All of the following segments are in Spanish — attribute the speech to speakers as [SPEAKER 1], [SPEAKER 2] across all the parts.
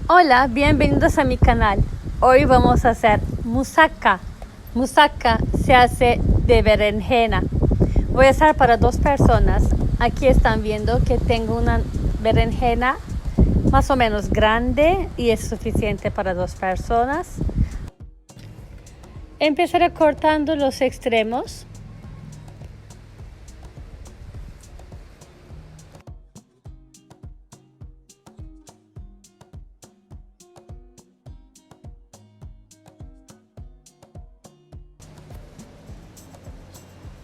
[SPEAKER 1] Hola, bienvenidos a mi canal. Hoy vamos a hacer moussaka. Moussaka se hace de berenjena. Voy a hacer para 2 personas. Aquí están viendo que tengo una berenjena más o menos grande y es suficiente para 2 personas. Empezaré cortando los extremos.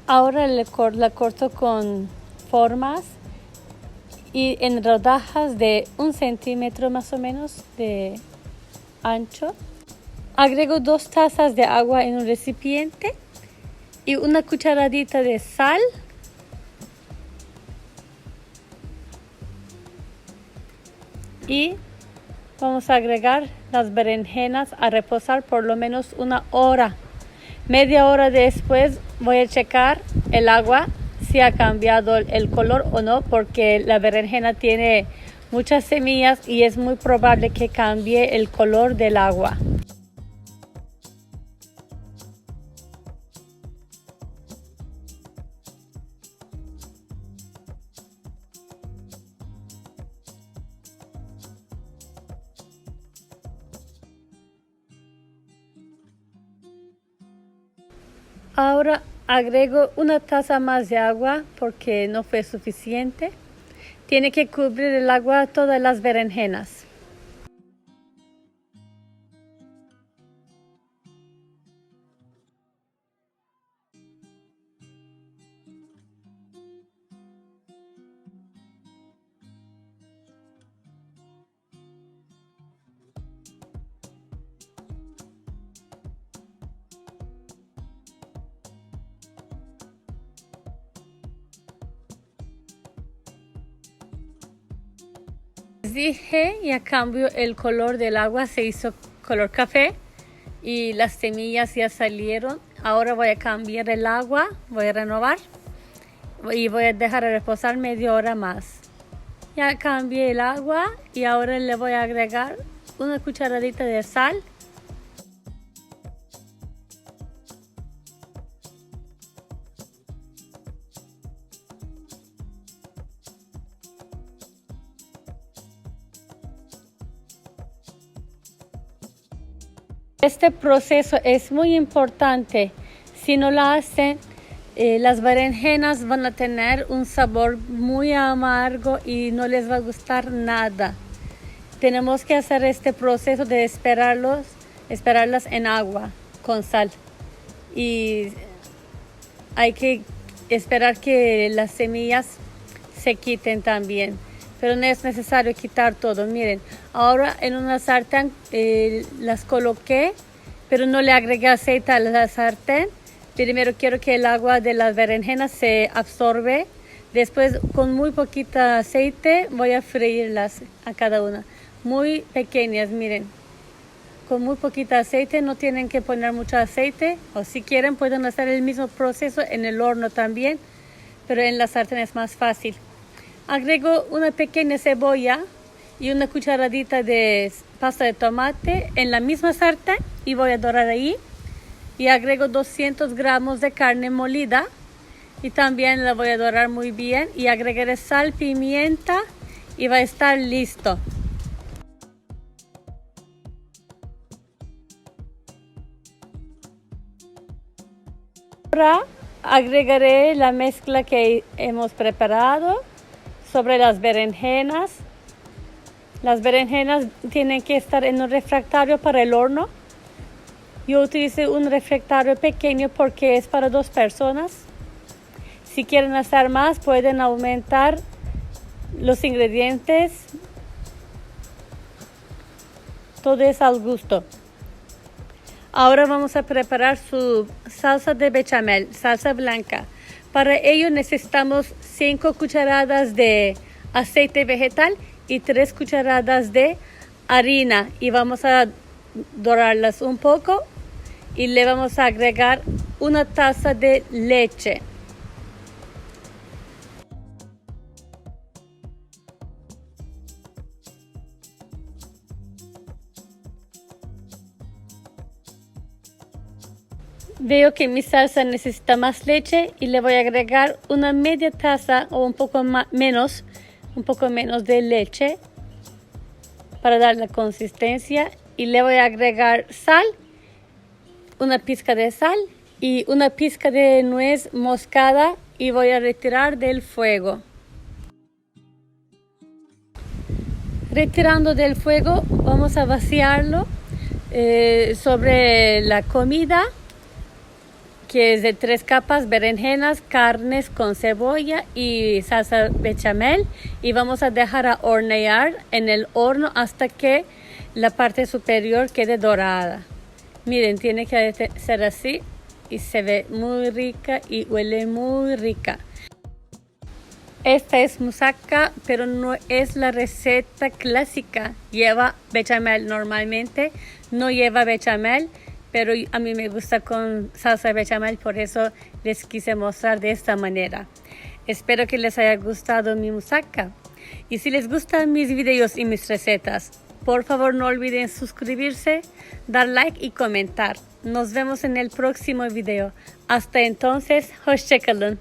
[SPEAKER 1] Ahora la corto con formas y en rodajas de 1 centímetro más o menos de ancho. Agrego 2 tazas de agua en un recipiente y una cucharadita de sal. Y vamos a agregar las berenjenas a reposar por lo menos 1 hora. Media hora después voy a checar el agua si ha cambiado el color o no, porque la berenjena tiene muchas semillas y es muy probable que cambie el color del agua. Ahora agrego 1 taza más de agua porque no fue suficiente. Tiene que cubrir el agua todas las berenjenas. Les dije, ya cambió el color del agua, se hizo color café y las semillas ya salieron. Ahora voy a cambiar el agua, voy a renovar y voy a dejar reposar media hora más. Ya cambié el agua y ahora le voy a agregar 1 cucharadita de sal. Este proceso es muy importante. Si no lo hacen, las berenjenas van a tener un sabor muy amargo y no les va a gustar nada. Tenemos que hacer este proceso de esperarlas en agua con sal. Y hay que esperar que las semillas se quiten también. Pero no es necesario quitar todo. Miren, ahora en una sartén las coloqué, pero no le agregué aceite a la sartén. Primero quiero que el agua de las berenjenas se absorbe. Después, con muy poquita aceite, voy a freírlas a cada una. Muy pequeñas, miren. Con muy poquita aceite, no tienen que poner mucho aceite. O si quieren, pueden hacer el mismo proceso en el horno también, pero en la sartén es más fácil. Agrego una pequeña cebolla y 1 cucharadita de pasta de tomate en la misma sartén y voy a dorar ahí. Y agrego 200 gramos de carne molida y también la voy a dorar muy bien. Y agregaré sal, pimienta y va a estar listo. Ahora agregaré la mezcla que hemos preparado sobre las berenjenas. Las berenjenas tienen que estar en un refractario para el horno. Yo utilicé un refractario pequeño porque es para 2 personas. Si quieren hacer más, pueden aumentar los ingredientes. Todo es al gusto. Ahora vamos a preparar su salsa de bechamel, salsa blanca. Para ello necesitamos 5 cucharadas de aceite vegetal y 3 cucharadas de harina. Y vamos a dorarlas un poco y le vamos a agregar 1 taza de leche. Veo que mi salsa necesita más leche y le voy a agregar una media taza o un poco menos de leche para dar la consistencia, y le voy a agregar sal, una pizca de sal y una pizca de nuez moscada, y voy a retirar del fuego. Retirando del fuego, vamos a vaciarlo sobre la comida, que es de 3 capas: berenjenas, carnes con cebolla y salsa bechamel, y vamos a dejar a hornear en el horno hasta que la parte superior quede dorada. Miren, tiene que ser así, y se ve muy rica y huele muy rica. Esta es moussaka, pero no es la receta clásica. Lleva bechamel normalmente, no lleva bechamel, pero a mí me gusta con salsa bechamel, por eso les quise mostrar de esta manera. Espero que les haya gustado mi moussaka. Y si les gustan mis videos y mis recetas, por favor no olviden suscribirse, dar like y comentar. Nos vemos en el próximo video. Hasta entonces, hoşça kalın.